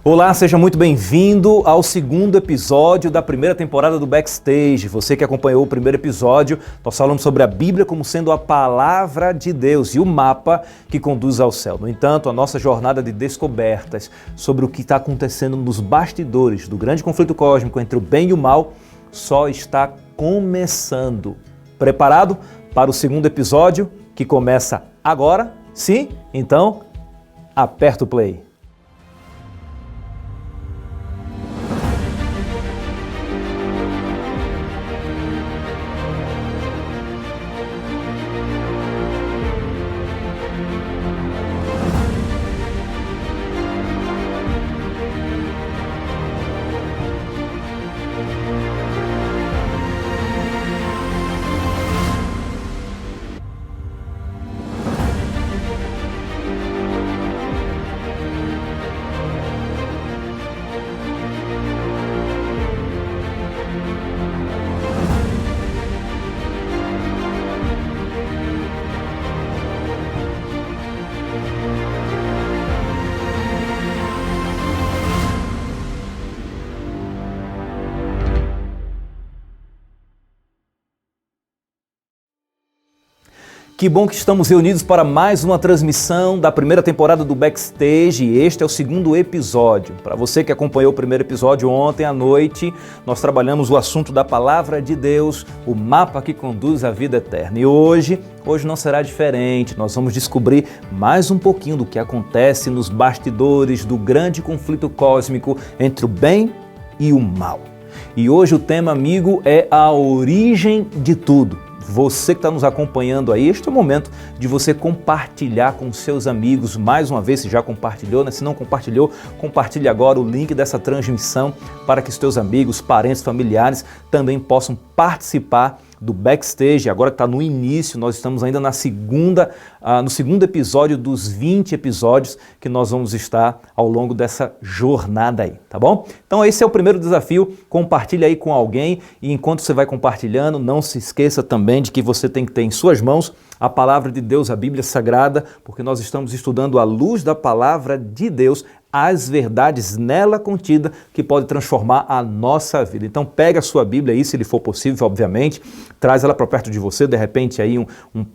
Olá, seja muito bem-vindo ao segundo episódio da primeira temporada do Backstage. Você que acompanhou o primeiro episódio, nós falamos sobre a Bíblia como sendo a palavra de Deus e o mapa que conduz ao céu. No entanto, a nossa jornada de descobertas sobre o que está acontecendo nos bastidores do grande conflito cósmico entre o bem e o mal só está começando. Preparado para o segundo episódio que começa agora? Sim? Então, aperta o play. Que bom que estamos reunidos para mais uma transmissão da primeira temporada do Backstage e este é o segundo episódio. Para você que acompanhou o primeiro episódio ontem à noite, nós trabalhamos o assunto da Palavra de Deus, o mapa que conduz à vida eterna. E hoje não será diferente, nós vamos descobrir mais um pouquinho do que acontece nos bastidores do grande conflito cósmico entre o bem e o mal. E hoje o tema, amigo, é a origem de tudo. Você que está nos acompanhando aí, este é o momento de você compartilhar com seus amigos, mais uma vez, se já compartilhou, né? Se não compartilhou, compartilhe agora o link dessa transmissão para que os teus amigos, parentes, familiares também possam participar do Backstage. Agora que está no início, nós estamos ainda no segundo episódio dos 20 episódios que nós vamos estar ao longo dessa jornada aí, tá bom? Então esse é o primeiro desafio, compartilhe aí com alguém e enquanto você vai compartilhando, não se esqueça também de que você tem que ter em suas mãos a Palavra de Deus, a Bíblia Sagrada, porque nós estamos estudando à luz da Palavra de Deus, as verdades nela contida que pode transformar a nossa vida. Então pega a sua Bíblia aí, se lhe for possível, obviamente, traz ela para perto de você, de repente aí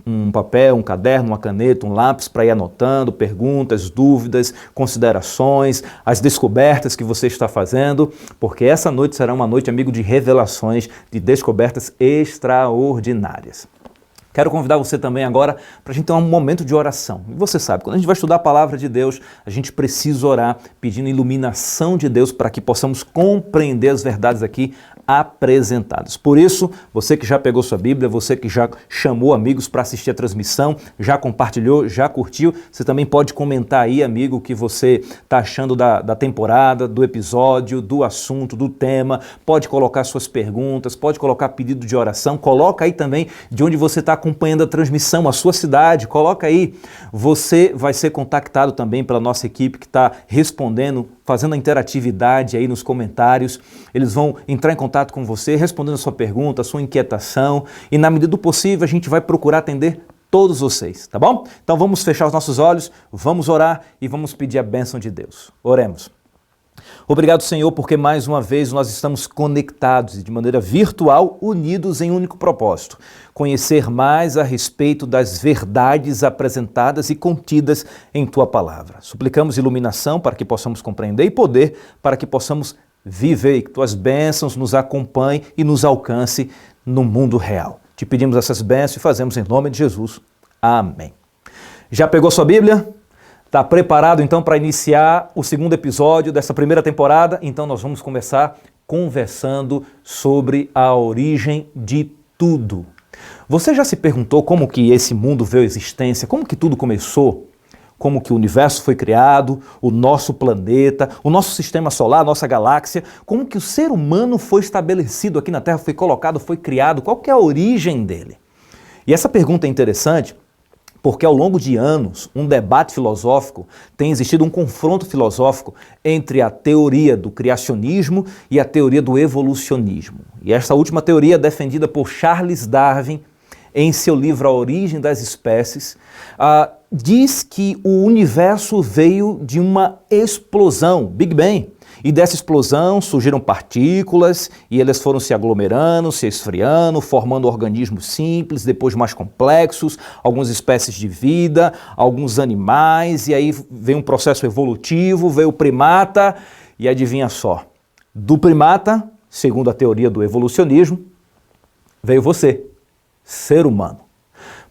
um papel, um caderno, uma caneta, um lápis para ir anotando perguntas, dúvidas, considerações, as descobertas que você está fazendo, porque essa noite será uma noite, amigo, de revelações, de descobertas extraordinárias. Quero convidar você também agora para a gente ter um momento de oração. E você sabe, quando a gente vai estudar a Palavra de Deus, a gente precisa orar pedindo iluminação de Deus para que possamos compreender as verdades aqui apresentadas. Por isso, você que já pegou sua Bíblia, você que já chamou amigos para assistir a transmissão, já compartilhou, já curtiu, você também pode comentar aí, amigo, o que você está achando da temporada, do episódio, do assunto, do tema, pode colocar suas perguntas, pode colocar pedido de oração, coloca aí também de onde você está acompanhando a transmissão, a sua cidade, coloca aí. Você vai ser contactado também pela nossa equipe que está respondendo, fazendo a interatividade aí nos comentários. Eles vão entrar em contato com você, respondendo a sua pergunta, a sua inquietação e na medida do possível a gente vai procurar atender todos vocês, tá bom? Então vamos fechar os nossos olhos, vamos orar e vamos pedir a bênção de Deus. Oremos. Obrigado, Senhor, porque mais uma vez nós estamos conectados e de maneira virtual, unidos em um único propósito, conhecer mais a respeito das verdades apresentadas e contidas em Tua Palavra. Suplicamos iluminação para que possamos compreender e poder para que possamos viver e que Tuas bênçãos nos acompanhem e nos alcance no mundo real. Te pedimos essas bênçãos e fazemos em nome de Jesus. Amém. Já pegou sua Bíblia? Está preparado então para iniciar o segundo episódio dessa primeira temporada? Então nós vamos começar conversando sobre a origem de tudo. Você já se perguntou como que esse mundo veio à existência? Como que tudo começou? Como que o universo foi criado, o nosso planeta, o nosso sistema solar, a nossa galáxia? Como que o ser humano foi estabelecido aqui na Terra, foi colocado, foi criado? Qual que é a origem dele? E essa pergunta é interessante porque ao longo de anos, um debate filosófico, tem existido um confronto filosófico entre a teoria do criacionismo e a teoria do evolucionismo. E essa última teoria é defendida por Charles Darwin em seu livro A Origem das Espécies, diz que o universo veio de uma explosão, Big Bang. E dessa explosão surgiram partículas e elas foram se aglomerando, se esfriando, formando organismos simples, depois mais complexos, algumas espécies de vida, alguns animais, e aí veio um processo evolutivo, veio o primata, e adivinha só, do primata, segundo a teoria do evolucionismo, veio você, ser humano.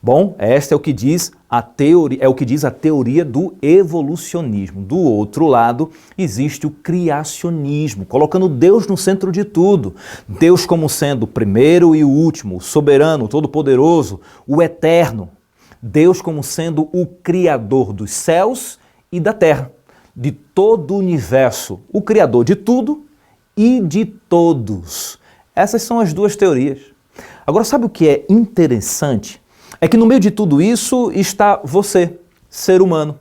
Bom, esta é o que diz a teoria do evolucionismo. Do outro lado, existe o criacionismo, colocando Deus no centro de tudo. Deus como sendo o primeiro e o último, o soberano, o todo-poderoso, o eterno. Deus como sendo o criador dos céus e da terra, de todo o universo, o criador de tudo e de todos. Essas são as duas teorias. Agora, sabe o que é interessante? É que no meio de tudo isso está você, ser humano.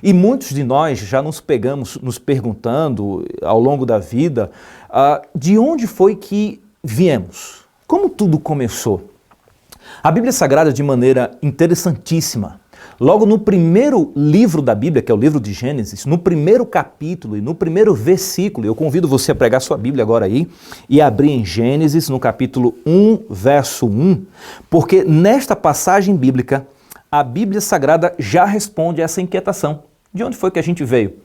E muitos de nós já nos pegamos nos perguntando ao longo da vida de onde foi que viemos, como tudo começou. A Bíblia Sagrada, de maneira interessantíssima, logo no primeiro livro da Bíblia, que é o livro de Gênesis, no primeiro capítulo e no primeiro versículo, eu convido você a pregar sua Bíblia agora aí e abrir em Gênesis, no capítulo 1, verso 1, porque nesta passagem bíblica, a Bíblia Sagrada já responde a essa inquietação. De onde foi que a gente veio?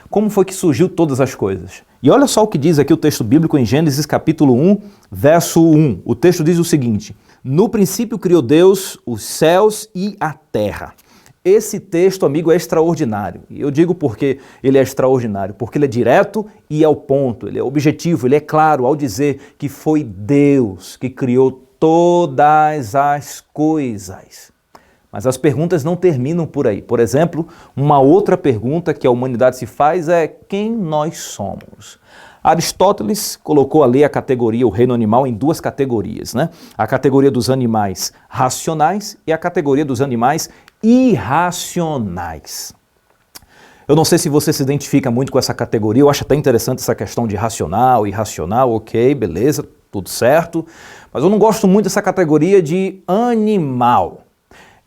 Como foi que surgiu todas as coisas? E olha só o que diz aqui o texto bíblico em Gênesis capítulo 1, verso 1. O texto diz o seguinte: no princípio criou Deus os céus e a terra. Esse texto, amigo, é extraordinário. E eu digo porque ele é extraordinário, porque ele é direto e ao ponto, ele é objetivo, ele é claro ao dizer que foi Deus que criou todas as coisas. Mas as perguntas não terminam por aí. Por exemplo, uma outra pergunta que a humanidade se faz é: quem nós somos? Aristóteles colocou ali a categoria, o reino animal, em duas categorias, né? A categoria dos animais racionais e a categoria dos animais irracionais. Eu não sei se você se identifica muito com essa categoria, eu acho até interessante essa questão de racional, irracional, ok, beleza, tudo certo, mas eu não gosto muito dessa categoria de animal.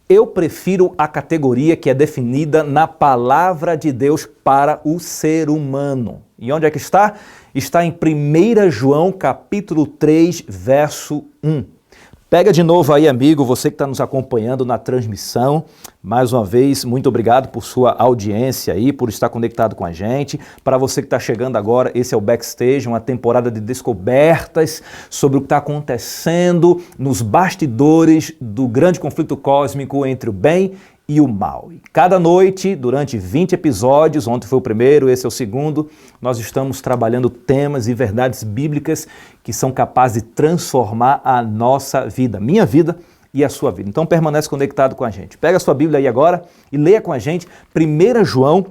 Eu prefiro a categoria que é definida na palavra de Deus para o ser humano. E onde é que está? Está em 1 João capítulo 3, verso 1. Pega de novo aí, amigo, você que está nos acompanhando na transmissão. Mais uma vez, muito obrigado por sua audiência aí, por estar conectado com a gente. Para você que está chegando agora, esse é o Backstage, uma temporada de descobertas sobre o que está acontecendo nos bastidores do grande conflito cósmico entre o bem e o mal. E cada noite, durante 20 episódios, ontem foi o primeiro, esse é o segundo, nós estamos trabalhando temas e verdades bíblicas que são capazes de transformar a nossa vida, minha vida e a sua vida. Então permanece conectado com a gente. Pega a sua Bíblia aí agora e leia com a gente 1 João,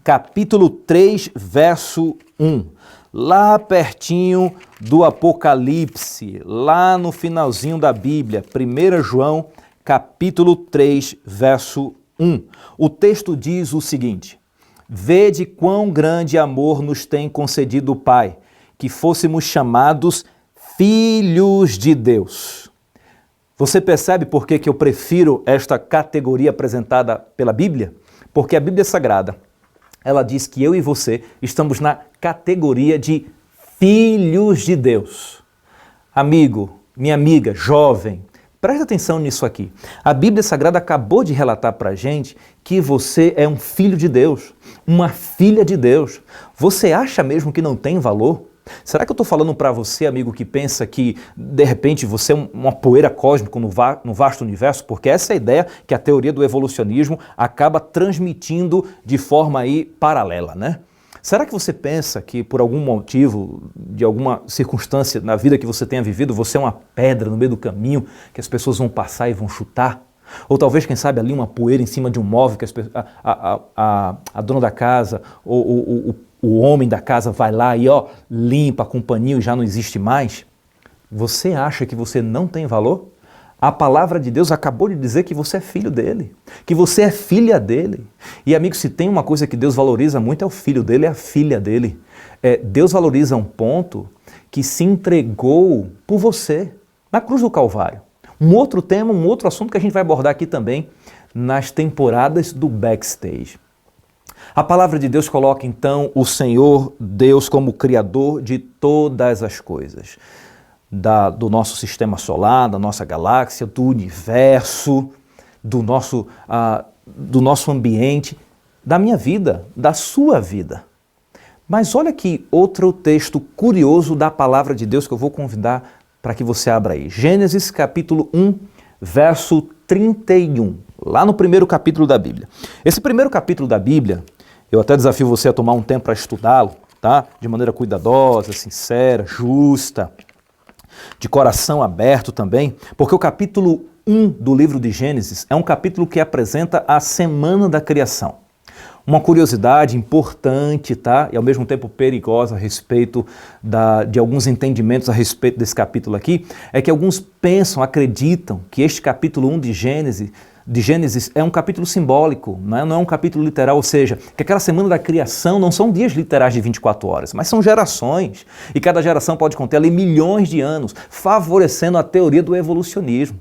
capítulo 3, verso 1. Lá pertinho do Apocalipse, lá no finalzinho da Bíblia, 1 João, capítulo 3, verso 1. O texto diz o seguinte: vede quão grande amor nos tem concedido o Pai, que fôssemos chamados filhos de Deus. Você percebe por que eu prefiro esta categoria apresentada pela Bíblia? Porque a Bíblia Sagrada, ela diz que eu e você estamos na categoria de filhos de Deus. Amigo, minha amiga, jovem, presta atenção nisso aqui. A Bíblia Sagrada acabou de relatar para a gente que você é um filho de Deus, uma filha de Deus. Você acha mesmo que não tem valor? Será que eu estou falando para você, amigo, que pensa que, de repente, você é uma poeira cósmica no vasto universo? Porque essa é a ideia que a teoria do evolucionismo acaba transmitindo de forma aí paralela, né? Será que você pensa que por algum motivo, de alguma circunstância na vida que você tenha vivido, você é uma pedra no meio do caminho que as pessoas vão passar e vão chutar? Ou talvez, quem sabe, ali uma poeira em cima de um móvel que a dona da casa ou o homem da casa vai lá e limpa com um paninho e já não existe mais? Você acha que você não tem valor? A palavra de Deus acabou de dizer que você é filho dele, que você é filha dele. E, amigo, se tem uma coisa que Deus valoriza muito é o filho dele, é a filha dele. Deus valoriza um ponto que se entregou por você, na cruz do Calvário. Um outro tema, um outro assunto que a gente vai abordar aqui também. nas temporadas do Backstage. A palavra de Deus coloca então o Senhor Deus como Criador de todas as coisas. Do nosso sistema solar, da nossa galáxia, do universo, do nosso ambiente, da minha vida, da sua vida. Mas olha aqui outro texto curioso da palavra de Deus que eu vou convidar para que você abra aí. Gênesis capítulo 1, verso 31, lá no primeiro capítulo da Bíblia. Esse primeiro capítulo da Bíblia, eu até desafio você a tomar um tempo para estudá-lo, tá? De maneira cuidadosa, sincera, justa, de coração aberto também, porque o capítulo 1 do livro de Gênesis é um capítulo que apresenta a semana da criação. Uma curiosidade importante, tá? E ao mesmo tempo perigosa a respeito de alguns entendimentos a respeito desse capítulo aqui, é que alguns pensam, acreditam que este capítulo 1 de Gênesis é um capítulo simbólico, não é um capítulo literal, ou seja, que aquela semana da criação não são dias literais de 24 horas, mas são gerações, e cada geração pode conter ali milhões de anos, favorecendo a teoria do evolucionismo.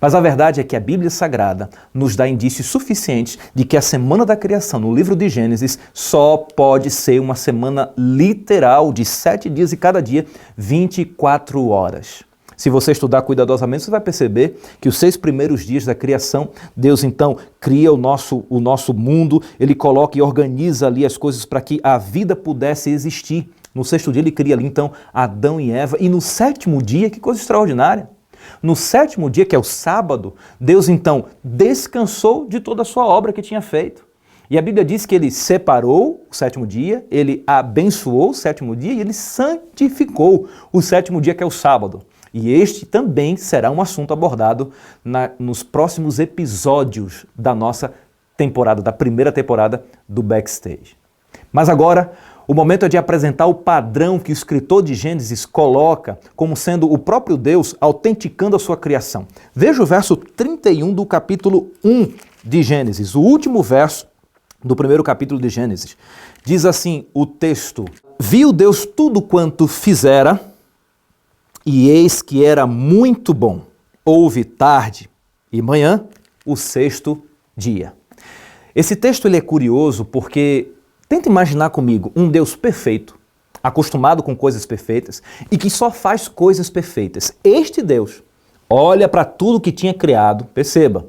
Mas a verdade é que a Bíblia Sagrada nos dá indícios suficientes de que a semana da criação no livro de Gênesis só pode ser uma semana literal de 7 dias e cada dia 24 horas. Se você estudar cuidadosamente, você vai perceber que os 6 primeiros dias da criação, Deus então cria o nosso mundo, Ele coloca e organiza ali as coisas para que a vida pudesse existir. No 6º dia Ele cria ali então Adão e Eva, e no 7º dia, que coisa extraordinária! No 7º dia, que é o sábado, Deus então descansou de toda a sua obra que tinha feito. E a Bíblia diz que Ele separou o 7º dia, Ele abençoou o 7º dia e Ele santificou o 7º dia, que é o sábado. E este também será um assunto abordado nos próximos episódios da nossa temporada, da primeira temporada do Backstage. Mas agora, o momento é de apresentar o padrão que o escritor de Gênesis coloca como sendo o próprio Deus autenticando a sua criação. Veja o verso 31 do capítulo 1 de Gênesis, o último verso do primeiro capítulo de Gênesis. Diz assim o texto: Viu Deus tudo quanto fizera, e eis que era muito bom. Houve tarde e manhã, o 6º dia. Esse texto ele é curioso porque tenta imaginar comigo um Deus perfeito, acostumado com coisas perfeitas e que só faz coisas perfeitas. Este Deus olha para tudo que tinha criado, perceba,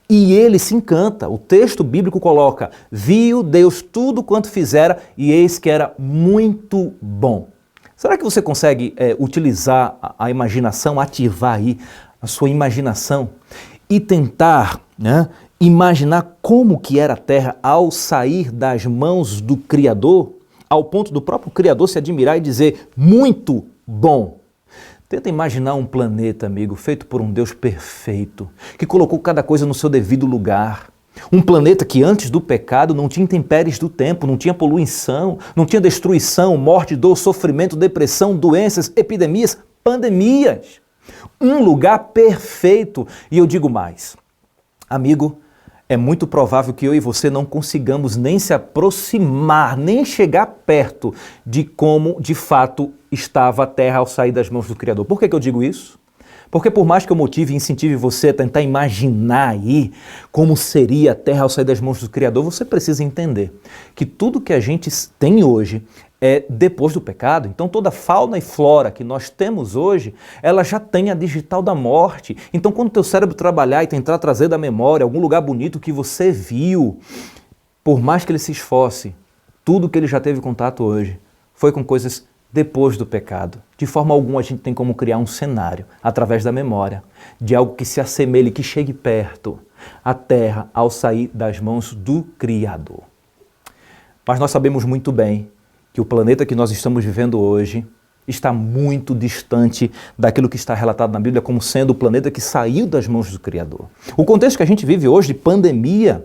e ele se encanta. O texto bíblico coloca: viu Deus tudo quanto fizera e eis que era muito bom. Será que você consegue utilizar a imaginação, ativar aí a sua imaginação e tentar, imaginar como que era a Terra ao sair das mãos do Criador, ao ponto do próprio Criador se admirar e dizer, muito bom? Tenta imaginar um planeta, amigo, feito por um Deus perfeito, que colocou cada coisa no seu devido lugar. Um planeta que antes do pecado não tinha intempéries do tempo, não tinha poluição, não tinha destruição, morte, dor, sofrimento, depressão, doenças, epidemias, pandemias. Um lugar perfeito. E eu digo mais, amigo, é muito provável que eu e você não consigamos nem se aproximar, nem chegar perto de como de fato estava a Terra ao sair das mãos do Criador. Por que eu digo isso? Porque por mais que eu motive e incentive você a tentar imaginar aí como seria a Terra ao sair das mãos do Criador, você precisa entender que tudo que a gente tem hoje é depois do pecado. Então toda a fauna e flora que nós temos hoje, ela já tem a digital da morte. Então quando o teu cérebro trabalhar e tentar trazer da memória algum lugar bonito que você viu, por mais que ele se esforce, tudo que ele já teve contato hoje foi com coisas depois do pecado. De forma alguma a gente tem como criar um cenário, através da memória, de algo que se assemelhe, que chegue perto à Terra ao sair das mãos do Criador. Mas nós sabemos muito bem que o planeta que nós estamos vivendo hoje está muito distante daquilo que está relatado na Bíblia como sendo o planeta que saiu das mãos do Criador. O contexto que a gente vive hoje de pandemia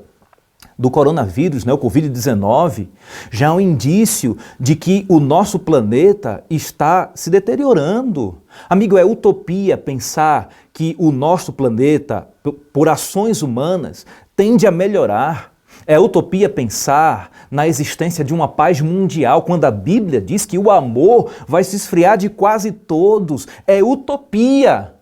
do coronavírus, o Covid-19, já é um indício de que o nosso planeta está se deteriorando. Amigo, é utopia pensar que o nosso planeta, por ações humanas, tende a melhorar. É utopia pensar na existência de uma paz mundial, quando a Bíblia diz que o amor vai se esfriar de quase todos. É utopia.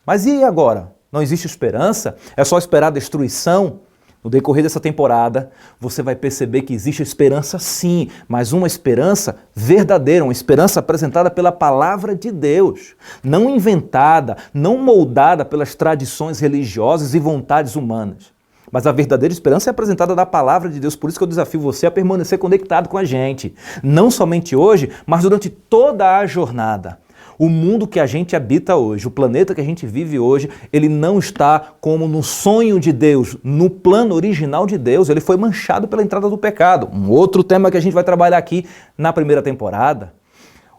Mas e agora? Não existe esperança? É só esperar a destruição? No decorrer dessa temporada, você vai perceber que existe esperança sim, mas uma esperança verdadeira, uma esperança apresentada pela palavra de Deus, não inventada, não moldada pelas tradições religiosas e vontades humanas. Mas a verdadeira esperança é apresentada da palavra de Deus, por isso que eu desafio você a permanecer conectado com a gente, não somente hoje, mas durante toda a jornada. O mundo que a gente habita hoje, o planeta que a gente vive hoje, ele não está como no sonho de Deus, no plano original de Deus, ele foi manchado pela entrada do pecado. Um outro tema que a gente vai trabalhar aqui na primeira temporada,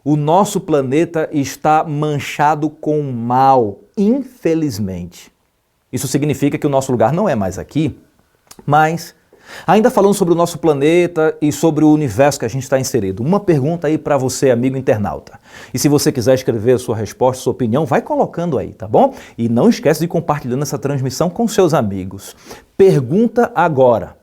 o nosso planeta está manchado com mal, infelizmente. Isso significa que o nosso lugar não é mais aqui, mas, ainda falando sobre o nosso planeta e sobre o universo que a gente está inserido, uma pergunta aí para você, amigo internauta. E se você quiser escrever a sua resposta, sua opinião, vai colocando aí, tá bom? E não esquece de compartilhar essa transmissão com seus amigos. Pergunta agora,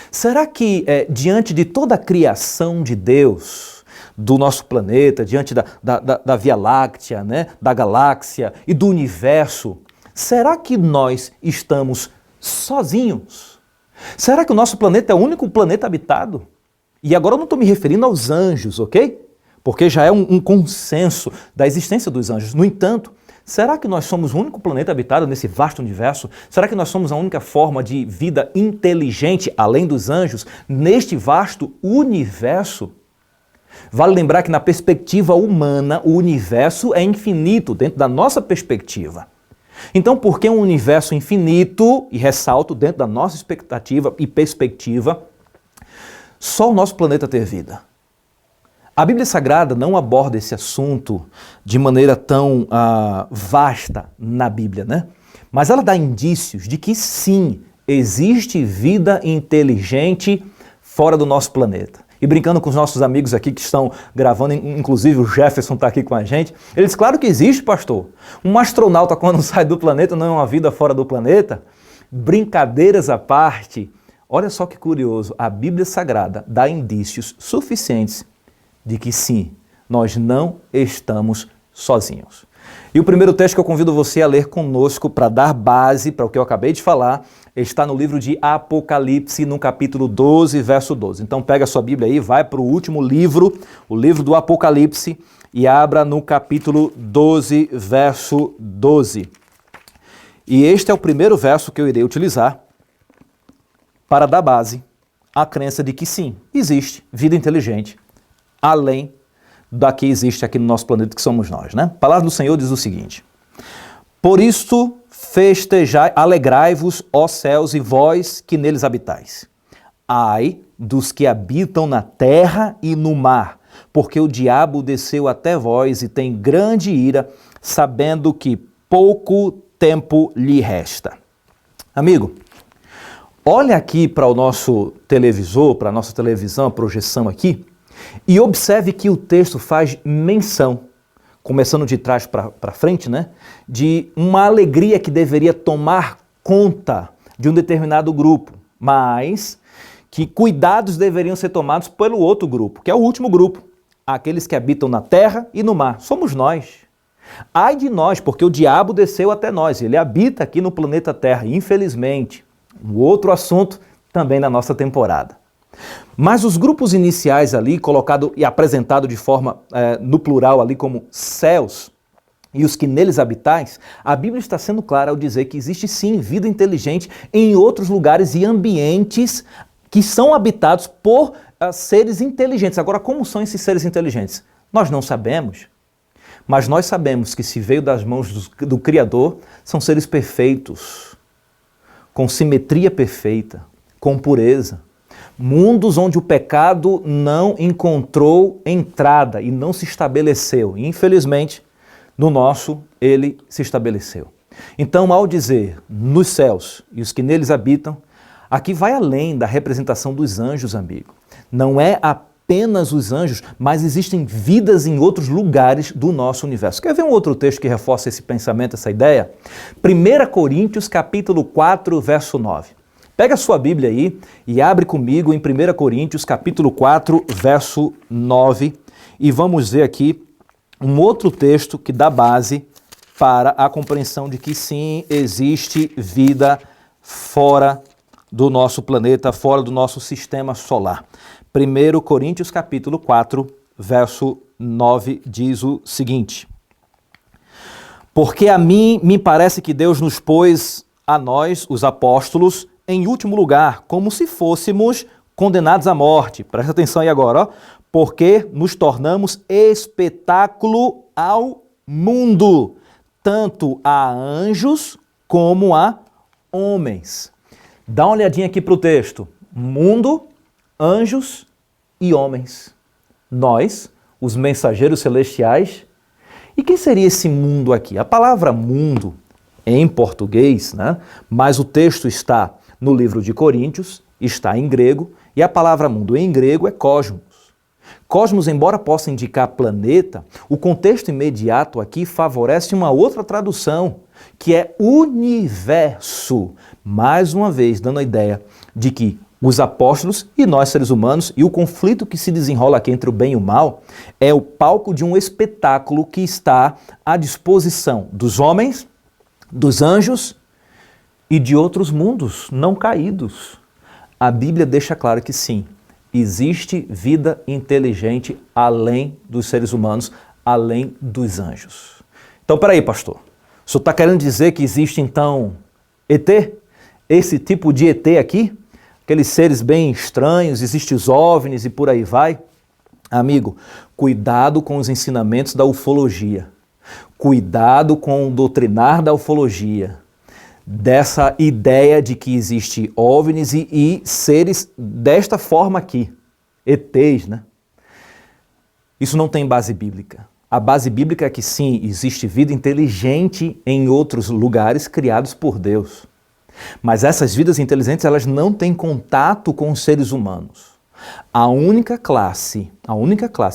será que diante de toda a criação de Deus, do nosso planeta, diante da Via Láctea, né, da galáxia e do universo, será que nós estamos sozinhos? Será que o nosso planeta é o único planeta habitado? E agora eu não estou me referindo aos anjos, ok? Porque já é um consenso da existência dos anjos. No entanto, será que nós somos o único planeta habitado nesse vasto universo? Será que nós somos a única forma de vida inteligente, além dos anjos, neste vasto universo? Vale lembrar que na perspectiva humana, o universo é infinito, dentro da nossa perspectiva. Então, por que um universo infinito, e ressalto, dentro da nossa expectativa e perspectiva, só o nosso planeta ter vida? A Bíblia Sagrada não aborda esse assunto de maneira tão vasta na Bíblia, né? Mas ela dá indícios de que sim, existe vida inteligente fora do nosso planeta. E brincando com os nossos amigos aqui que estão gravando, inclusive o Jefferson está aqui com a gente, ele diz, claro que existe, pastor. Um astronauta quando sai do planeta não é uma vida fora do planeta? Brincadeiras à parte, olha só que curioso, a Bíblia Sagrada dá indícios suficientes de que sim, nós não estamos sozinhos. E o primeiro texto que eu convido você a ler conosco para dar base para o que eu acabei de falar está no livro de Apocalipse, no capítulo 12, verso 12. Então pega a sua Bíblia aí, vai para o último livro, o livro do Apocalipse, e abra no capítulo 12, verso 12. E este é o primeiro verso que eu irei utilizar para dar base à crença de que sim, existe vida inteligente, além da que existe aqui no nosso planeta, que somos nós, né? A palavra do Senhor diz o seguinte: por isto festejai, alegrai-vos, ó céus, e vós que neles habitais. Ai dos que habitam na terra e no mar, porque o diabo desceu até vós e tem grande ira, sabendo que pouco tempo lhe resta. Amigo, olha aqui para o nosso televisor, para a nossa televisão, a projeção aqui, e observe que o texto faz menção, começando de trás para frente, né, de uma alegria que deveria tomar conta de um determinado grupo, mas que cuidados deveriam ser tomados pelo outro grupo, que é o último grupo, aqueles que habitam na terra e no mar. Somos nós. Ai de nós, porque o diabo desceu até nós, ele habita aqui no planeta Terra, infelizmente. Um outro assunto também na nossa temporada. Mas os grupos iniciais ali, colocado e apresentado de forma no plural ali como céus, e os que neles habitais, a Bíblia está sendo clara ao dizer que existe sim vida inteligente em outros lugares e ambientes que são habitados por seres inteligentes. Agora, como são esses seres inteligentes? Nós não sabemos, mas nós sabemos que se veio das mãos do Criador, são seres perfeitos, com simetria perfeita, com pureza. Mundos onde o pecado não encontrou entrada e não se estabeleceu. Infelizmente, no nosso, ele se estabeleceu. Então, ao dizer nos céus e os que neles habitam, aqui vai além da representação dos anjos, amigo. Não é apenas os anjos, mas existem vidas em outros lugares do nosso universo. Quer ver um outro texto que reforça esse pensamento, essa ideia? 1 Coríntios, capítulo 4, verso 9. Pega a sua Bíblia aí e abre comigo em 1 Coríntios, capítulo 4, verso 9, e vamos ver aqui um outro texto que dá base para a compreensão de que sim, existe vida fora do nosso planeta, fora do nosso sistema solar. 1 Coríntios capítulo 4, verso 9 diz o seguinte: porque a mim me parece que Deus nos pôs a nós, os apóstolos, em último lugar, como se fôssemos condenados à morte. Presta atenção aí agora, ó. Porque nos tornamos espetáculo ao mundo, tanto a anjos como a homens. Dá uma olhadinha aqui para o texto. Mundo, anjos e homens. Nós, os mensageiros celestiais. E quem seria esse mundo aqui? A palavra mundo, em português, né? Mas o texto está no livro de Coríntios, está em grego, e a palavra mundo em grego é cosmos. Cosmos, embora possa indicar planeta, o contexto imediato aqui favorece uma outra tradução, que é universo. Mais uma vez, dando a ideia de que os apóstolos e nós seres humanos, e o conflito que se desenrola aqui entre o bem e o mal, é o palco de um espetáculo que está à disposição dos homens, dos anjos e de outros mundos não caídos. A Bíblia deixa claro que sim, existe vida inteligente além dos seres humanos, além dos anjos. Então, peraí, pastor. O senhor está querendo dizer que existe, então, ET? Esse tipo de ET aqui? Aqueles seres bem estranhos, existem os OVNIs e por aí vai? Amigo, cuidado com os ensinamentos da ufologia. Cuidado com o doutrinar da ufologia. Dessa ideia de que existe OVNIs e seres desta forma aqui, ETs, né? Isso não tem base bíblica. A base bíblica é que sim, existe vida inteligente em outros lugares criados por Deus. Mas essas vidas inteligentes, elas não têm contato com os seres humanos. A única classe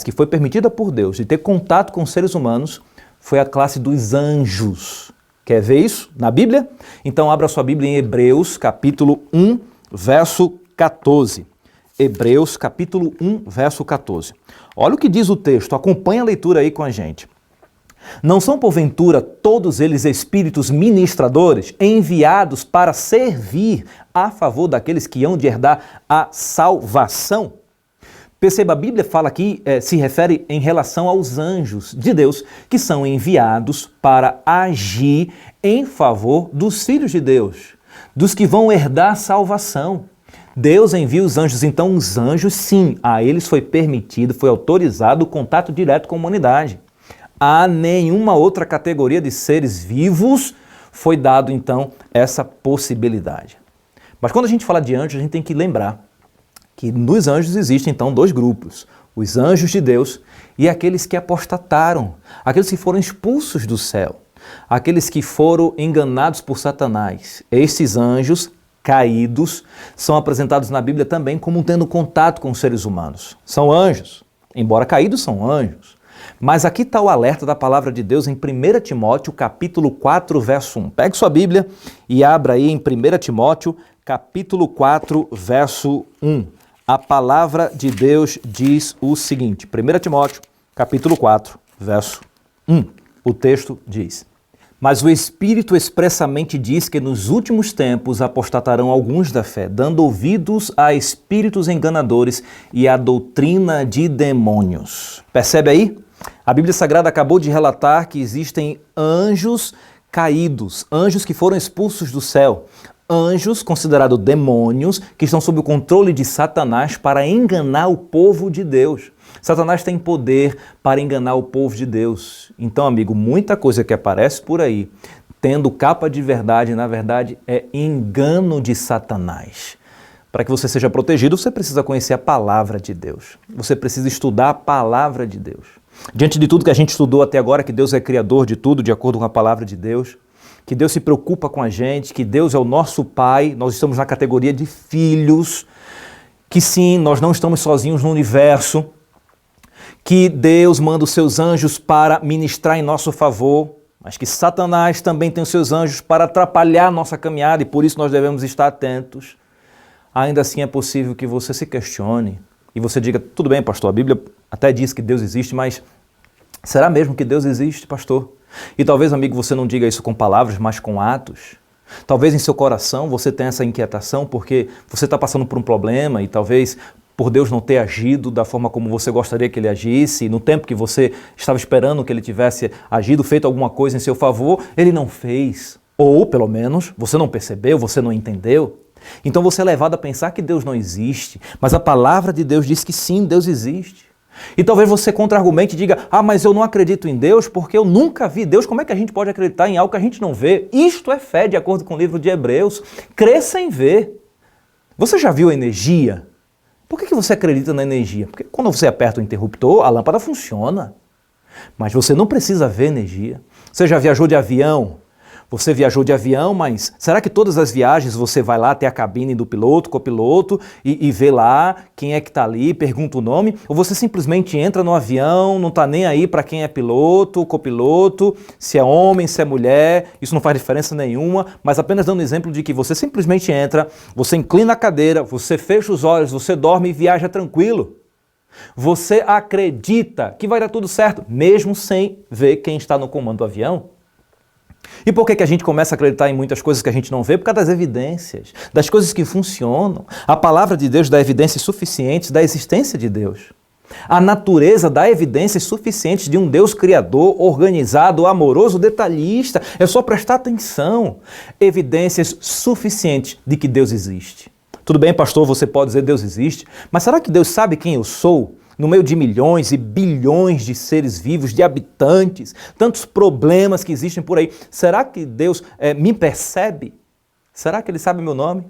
que foi permitida por Deus de ter contato com os seres humanos foi a classe dos anjos. Quer ver isso na Bíblia? Então abra sua Bíblia em Hebreus, capítulo 1, verso 14. Hebreus, capítulo 1, verso 14. Olha o que diz o texto, acompanha a leitura aí com a gente. Não são, porventura, todos eles espíritos ministradores, enviados para servir a favor daqueles que hão de herdar a salvação? Perceba, a Bíblia fala aqui, se refere em relação aos anjos de Deus, que são enviados para agir em favor dos filhos de Deus, dos que vão herdar a salvação. Deus envia os anjos, então os anjos, sim, a eles foi permitido, foi autorizado o contato direto com a humanidade. A nenhuma outra categoria de seres vivos foi dado, então, essa possibilidade. Mas quando a gente fala de anjos, a gente tem que lembrar que nos anjos existem, então, dois grupos. Os anjos de Deus e aqueles que apostataram, aqueles que foram expulsos do céu, aqueles que foram enganados por Satanás. Esses anjos caídos são apresentados na Bíblia também como tendo contato com os seres humanos. São anjos, embora caídos, são anjos. Mas aqui está o alerta da palavra de Deus em 1 Timóteo, capítulo 4, verso 1. Pegue sua Bíblia e abra aí em 1 Timóteo, capítulo 4, verso 1. A palavra de Deus diz o seguinte, 1 Timóteo, capítulo 4, verso 1. O texto diz: mas o Espírito expressamente diz que nos últimos tempos apostatarão alguns da fé, dando ouvidos a espíritos enganadores e à doutrina de demônios. Percebe aí? A Bíblia Sagrada acabou de relatar que existem anjos caídos, anjos que foram expulsos do céu, anjos considerados demônios que estão sob o controle de Satanás para enganar o povo de Deus. Satanás tem poder para enganar o povo de Deus. Então, amigo, muita coisa que aparece por aí, tendo capa de verdade, na verdade, é engano de Satanás. Para que você seja protegido, você precisa conhecer a palavra de Deus. Você precisa estudar a palavra de Deus. Diante de tudo que a gente estudou até agora, que Deus é criador de tudo, de acordo com a palavra de Deus, que Deus se preocupa com a gente, que Deus é o nosso Pai, nós estamos na categoria de filhos, que sim, nós não estamos sozinhos no universo, que Deus manda os seus anjos para ministrar em nosso favor, mas que Satanás também tem os seus anjos para atrapalhar a nossa caminhada e por isso nós devemos estar atentos. Ainda assim é possível que você se questione e você diga, tudo bem, pastor, a Bíblia até diz que Deus existe, mas será mesmo que Deus existe, pastor? E talvez, amigo, você não diga isso com palavras, mas com atos. Talvez em seu coração você tenha essa inquietação porque você está passando por um problema e talvez por Deus não ter agido da forma como você gostaria que Ele agisse, no tempo que você estava esperando que Ele tivesse agido, feito alguma coisa em seu favor, Ele não fez. Ou, pelo menos, você não percebeu, você não entendeu. Então você é levado a pensar que Deus não existe, mas a palavra de Deus diz que sim, Deus existe. E talvez você contra-argumente e diga, mas eu não acredito em Deus porque eu nunca vi Deus. Como é que a gente pode acreditar em algo que a gente não vê? Isto é fé, de acordo com o livro de Hebreus. Crer sem ver. Você já viu a energia? Por que você acredita na energia? Porque quando você aperta o interruptor, a lâmpada funciona. Mas você não precisa ver energia. Você já viajou de avião? Você viajou de avião, mas será que todas as viagens você vai lá até a cabine do piloto, copiloto e vê lá quem é que está ali, pergunta o nome? Ou você simplesmente entra no avião, não está nem aí para quem é piloto, copiloto, se é homem, se é mulher, isso não faz diferença nenhuma, mas apenas dando exemplo de que você simplesmente entra, você inclina a cadeira, você fecha os olhos, você dorme e viaja tranquilo. Você acredita que vai dar tudo certo, mesmo sem ver quem está no comando do avião? E por que a gente começa a acreditar em muitas coisas que a gente não vê? Por causa das evidências, das coisas que funcionam. A palavra de Deus dá evidências suficientes da existência de Deus. A natureza dá evidências suficientes de um Deus criador, organizado, amoroso, detalhista. É só prestar atenção. Evidências suficientes de que Deus existe. Tudo bem, pastor, você pode dizer Deus existe, mas será que Deus sabe quem eu sou? No meio de milhões e bilhões de seres vivos, de habitantes, tantos problemas que existem por aí, será que Deus me percebe? Será que Ele sabe meu nome?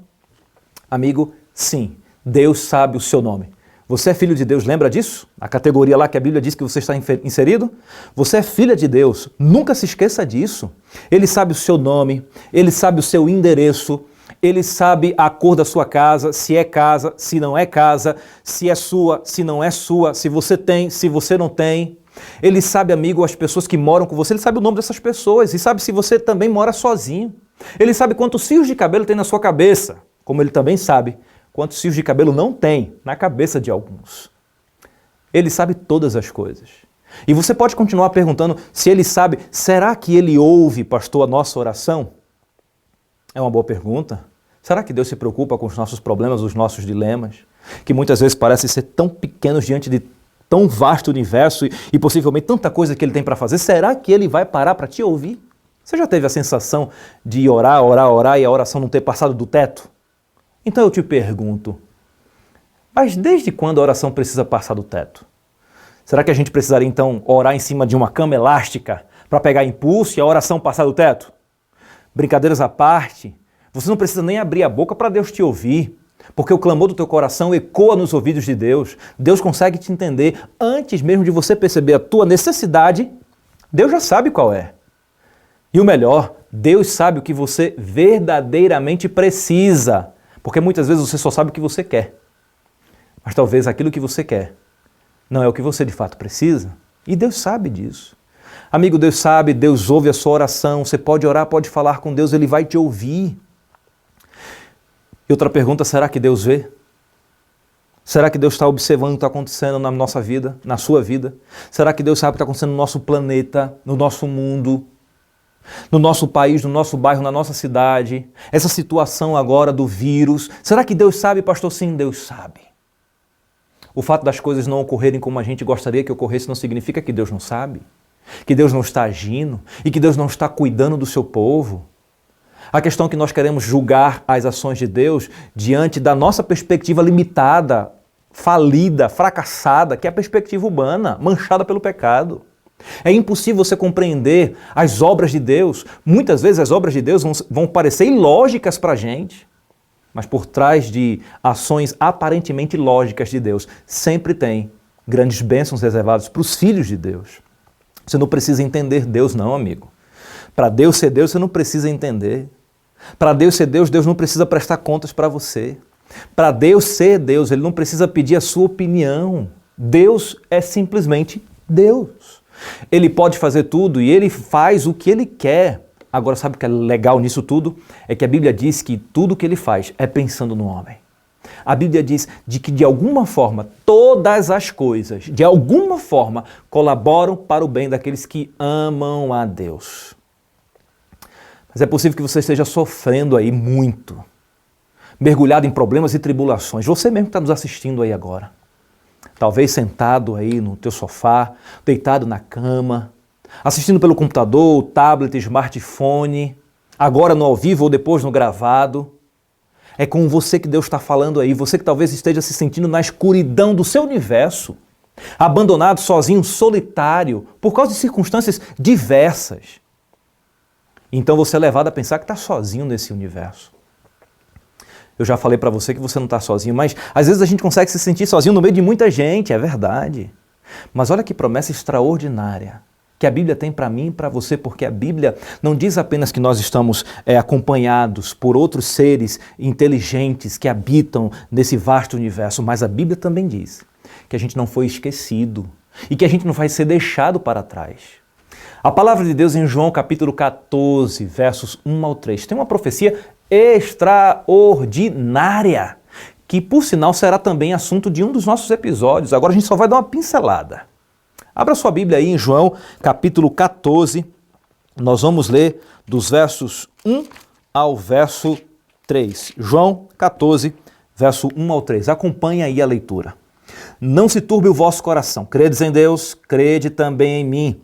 Amigo, sim, Deus sabe o seu nome. Você é filho de Deus, lembra disso? A categoria lá que a Bíblia diz que você está inserido? Você é filha de Deus, nunca se esqueça disso. Ele sabe o seu nome, Ele sabe o seu endereço, Ele sabe a cor da sua casa, se não é casa, se é sua, se não é sua, se você tem, se você não tem. Ele sabe, amigo, as pessoas que moram com você, Ele sabe o nome dessas pessoas e sabe se você também mora sozinho. Ele sabe quantos fios de cabelo tem na sua cabeça, como Ele também sabe quantos fios de cabelo não tem na cabeça de alguns. Ele sabe todas as coisas. E você pode continuar perguntando se Ele sabe, será que Ele ouve, pastor, a nossa oração? É uma boa pergunta. Será que Deus se preocupa com os nossos problemas, os nossos dilemas, que muitas vezes parecem ser tão pequenos diante de tão vasto universo e possivelmente tanta coisa que Ele tem para fazer? Será que Ele vai parar para te ouvir? Você já teve a sensação de orar e a oração não ter passado do teto? Então eu te pergunto, mas desde quando a oração precisa passar do teto? Será que a gente precisaria então orar em cima de uma cama elástica para pegar impulso e a oração passar do teto? Brincadeiras à parte, você não precisa nem abrir a boca para Deus te ouvir, porque o clamor do teu coração ecoa nos ouvidos de Deus. Deus consegue te entender antes mesmo de você perceber a tua necessidade. Deus já sabe qual é. E o melhor, Deus sabe o que você verdadeiramente precisa, porque muitas vezes você só sabe o que você quer. Mas talvez aquilo que você quer não é o que você de fato precisa, e Deus sabe disso. Amigo, Deus sabe, Deus ouve a sua oração, você pode orar, pode falar com Deus, Ele vai te ouvir. E outra pergunta, será que Deus vê? Será que Deus está observando o que está acontecendo na nossa vida, na sua vida? Será que Deus sabe o que está acontecendo no nosso planeta, no nosso mundo, no nosso país, no nosso bairro, na nossa cidade? Essa situação agora do vírus, será que Deus sabe, pastor? Sim, Deus sabe. O fato das coisas não ocorrerem como a gente gostaria que ocorresse não significa que Deus não sabe, que Deus não está agindo e que Deus não está cuidando do seu povo. A questão é que nós queremos julgar as ações de Deus diante da nossa perspectiva limitada, falida, fracassada, que é a perspectiva humana, manchada pelo pecado. É impossível você compreender as obras de Deus. Muitas vezes as obras de Deus vão parecer ilógicas para a gente, mas por trás de ações aparentemente lógicas de Deus, sempre tem grandes bênçãos reservadas para os filhos de Deus. Você não precisa entender Deus não, amigo. Para Deus ser Deus, você não precisa entender. Para Deus ser Deus, Deus não precisa prestar contas para você. Para Deus ser Deus, Ele não precisa pedir a sua opinião. Deus é simplesmente Deus. Ele pode fazer tudo e Ele faz o que Ele quer. Agora, sabe o que é legal nisso tudo? É que a Bíblia diz que tudo o que Ele faz é pensando no homem. A Bíblia diz de que, de alguma forma, todas as coisas, de alguma forma, colaboram para o bem daqueles que amam a Deus. Mas é possível que você esteja sofrendo aí muito, mergulhado em problemas e tribulações. Você mesmo que está nos assistindo aí agora. Talvez sentado aí no teu sofá, deitado na cama, assistindo pelo computador, tablet, smartphone, agora no ao vivo ou depois no gravado. É com você que Deus está falando aí, você que talvez esteja se sentindo na escuridão do seu universo, abandonado, sozinho, solitário, por causa de circunstâncias diversas. Então você é levado a pensar que está sozinho nesse universo. Eu já falei para você que você não está sozinho, mas às vezes a gente consegue se sentir sozinho no meio de muita gente, é verdade. Mas olha que promessa extraordinária que a Bíblia tem para mim e para você, porque a Bíblia não diz apenas que nós estamos acompanhados por outros seres inteligentes que habitam nesse vasto universo, mas a Bíblia também diz que a gente não foi esquecido e que a gente não vai ser deixado para trás. A palavra de Deus em João capítulo 14, versos 1 ao 3, tem uma profecia extraordinária, que por sinal será também assunto de um dos nossos episódios. Agora a gente só vai dar uma pincelada. Abra sua Bíblia aí em João capítulo 14, nós vamos ler dos versos 1 ao verso 3. João 14, verso 1 ao 3. Acompanhe aí a leitura. Não se turbe o vosso coração, credes em Deus, crede também em mim.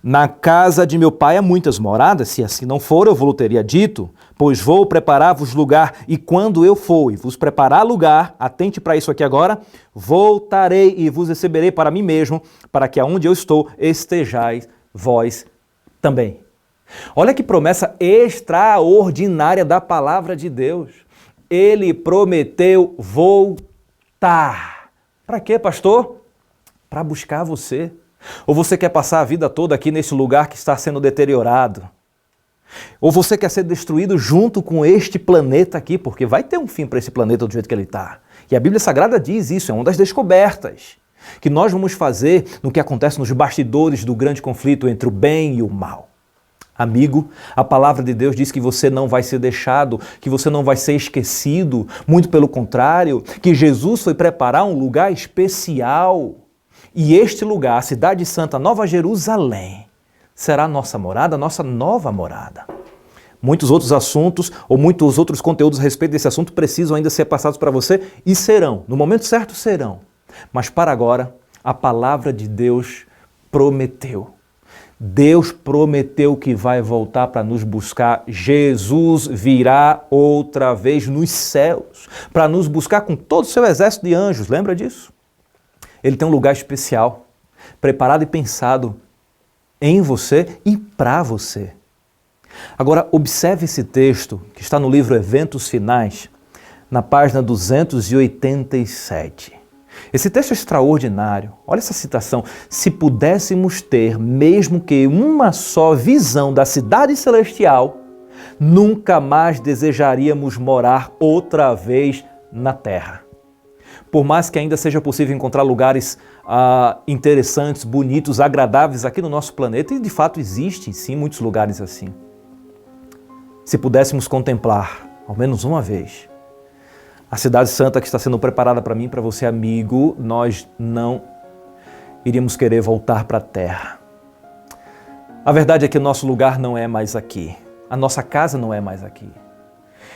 Na casa de meu pai há muitas moradas, se assim não for, eu vos teria dito, pois vou preparar-vos lugar, e quando eu for e vos preparar lugar, atente para isso aqui agora, voltarei e vos receberei para mim mesmo, para que aonde eu estou estejais vós também. Olha que promessa extraordinária da palavra de Deus. Ele prometeu voltar. Para quê, pastor? Para buscar você. Ou você quer passar a vida toda aqui nesse lugar que está sendo deteriorado? Ou você quer ser destruído junto com este planeta aqui, porque vai ter um fim para esse planeta do jeito que ele está. E a Bíblia Sagrada diz isso, é uma das descobertas que nós vamos fazer no que acontece nos bastidores do grande conflito entre o bem e o mal. Amigo, a palavra de Deus diz que você não vai ser deixado, que você não vai ser esquecido, muito pelo contrário, que Jesus foi preparar um lugar especial. E este lugar, a Cidade Santa, Nova Jerusalém, será a nossa morada, a nossa nova morada. Muitos outros assuntos ou muitos outros conteúdos a respeito desse assunto precisam ainda ser passados para você e serão, no momento certo serão. Mas para agora, a palavra de Deus prometeu. Deus prometeu que vai voltar para nos buscar. Jesus virá outra vez nos céus para nos buscar com todo o seu exército de anjos. Lembra disso? Ele tem um lugar especial, preparado e pensado em você e para você. Agora, observe esse texto que está no livro Eventos Finais, na página 287. Esse texto é extraordinário. Olha essa citação. Se pudéssemos ter mesmo que uma só visão da cidade celestial, nunca mais desejaríamos morar outra vez na terra. Por mais que ainda seja possível encontrar lugares interessantes, bonitos, agradáveis aqui no nosso planeta, e de fato existem sim muitos lugares assim. Se pudéssemos contemplar, ao menos uma vez, a Cidade Santa que está sendo preparada para mim e para você, amigo, nós não iríamos querer voltar para a terra. A verdade é que o nosso lugar não é mais aqui. A nossa casa não é mais aqui.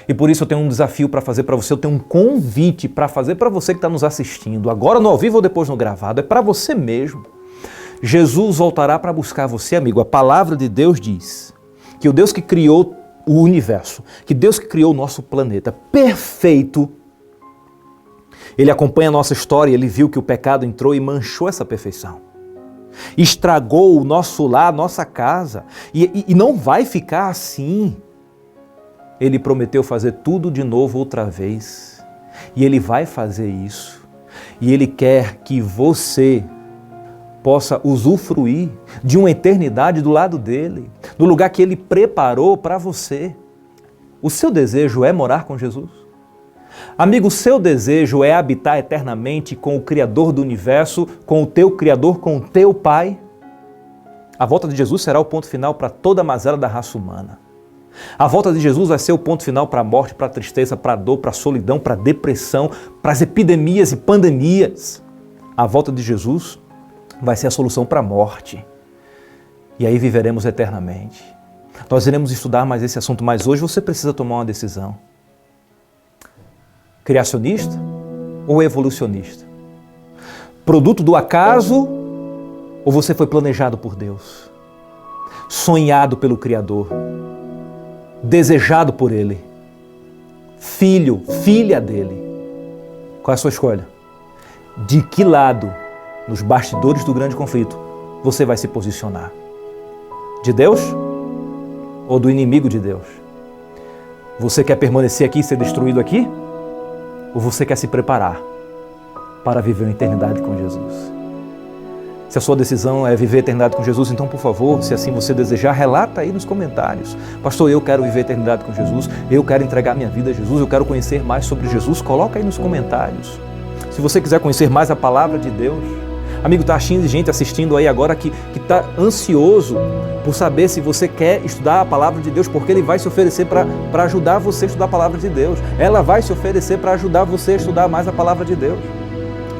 E por isso eu tenho um desafio para fazer para você, eu tenho um convite para fazer para você que está nos assistindo, agora no ao vivo ou depois no gravado, é para você mesmo. Jesus voltará para buscar você, amigo. A palavra de Deus diz que o Deus que criou o universo, que Deus que criou o nosso planeta perfeito, Ele acompanha a nossa história, Ele viu que o pecado entrou e manchou essa perfeição. Estragou o nosso lar, a nossa casa, e não vai ficar assim. Ele prometeu fazer tudo de novo outra vez. E Ele vai fazer isso. E Ele quer que você possa usufruir de uma eternidade do lado dEle, do lugar que Ele preparou para você. O seu desejo é morar com Jesus? Amigo, o seu desejo é habitar eternamente com o Criador do Universo, com o teu Criador, com o teu Pai? A volta de Jesus será o ponto final para toda a mazela da raça humana. A volta de Jesus vai ser o ponto final para a morte, para a tristeza, para a dor, para a solidão, para a depressão, para as epidemias e pandemias. A volta de Jesus vai ser a solução para a morte. E aí viveremos eternamente. Nós iremos estudar mais esse assunto, mas hoje você precisa tomar uma decisão. Criacionista ou evolucionista? Produto do acaso ou você foi planejado por Deus? Sonhado pelo Criador? Desejado por Ele? Filho, filha dele? Qual é a sua escolha? De que lado, nos bastidores do grande conflito, você vai se posicionar? De Deus ou do inimigo de Deus? Você quer permanecer aqui e ser destruído aqui? Ou você quer se preparar para viver uma eternidade com Jesus? Se a sua decisão é viver a eternidade com Jesus, então, por favor, se assim você desejar, relata aí nos comentários. Pastor, eu quero viver a eternidade com Jesus, eu quero entregar minha vida a Jesus, eu quero conhecer mais sobre Jesus. Coloca aí nos comentários. Se você quiser conhecer mais a palavra de Deus, amigo, está cheio de gente assistindo aí agora que está ansioso por saber se você quer estudar a palavra de Deus, porque Ele vai se oferecer para ajudar você a estudar a palavra de Deus. Ela vai se oferecer para ajudar você a estudar mais a palavra de Deus.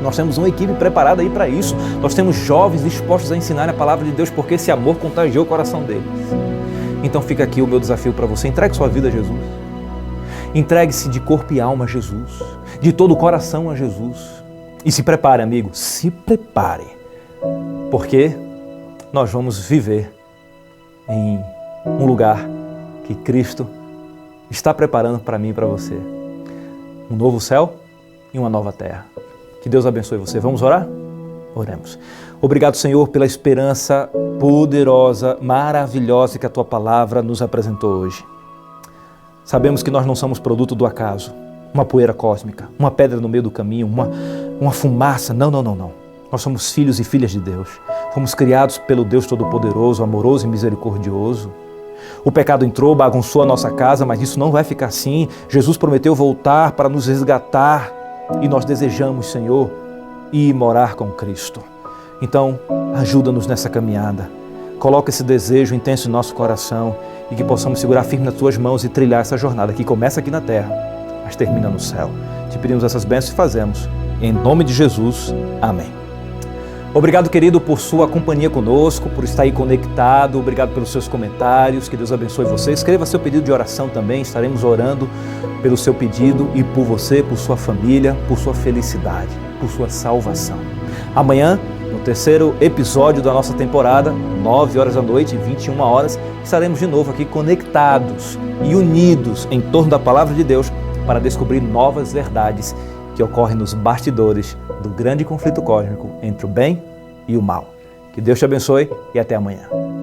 Nós temos uma equipe preparada aí para isso. Nós temos jovens dispostos a ensinar a palavra de Deus, porque esse amor contagiou o coração deles. Então fica aqui o meu desafio para você. Entregue sua vida a Jesus. Entregue-se de corpo e alma a Jesus. De todo o coração a Jesus. E se prepare, amigo. Se prepare. Porque nós vamos viver em um lugar que Cristo está preparando para mim e para você. Um novo céu e uma nova terra. Que Deus abençoe você. Vamos orar? Oremos. Obrigado, Senhor, pela esperança poderosa, maravilhosa que a Tua Palavra nos apresentou hoje. Sabemos que nós não somos produto do acaso, uma poeira cósmica, uma pedra no meio do caminho, uma fumaça. Não. Nós somos filhos e filhas de Deus. Fomos criados pelo Deus Todo-Poderoso, amoroso e misericordioso. O pecado entrou, bagunçou a nossa casa, mas isso não vai ficar assim. Jesus prometeu voltar para nos resgatar. E nós desejamos, Senhor, ir morar com Cristo. Então, ajuda-nos nessa caminhada. Coloca esse desejo intenso em nosso coração e que possamos segurar firme nas Tuas mãos e trilhar essa jornada que começa aqui na terra, mas termina no céu. Te pedimos essas bênçãos e fazemos. Em nome de Jesus. Amém. Obrigado, querido, por sua companhia conosco, por estar aí conectado. Obrigado pelos seus comentários. Que Deus abençoe você. Escreva seu pedido de oração também. Estaremos orando pelo seu pedido e por você, por sua família, por sua felicidade, por sua salvação. Amanhã, no terceiro episódio da nossa temporada, 9 horas da noite, 21 horas, estaremos de novo aqui conectados e unidos em torno da Palavra de Deus para descobrir novas verdades que ocorrem nos bastidores do grande conflito cósmico entre o bem e o mal. Que Deus te abençoe e até amanhã.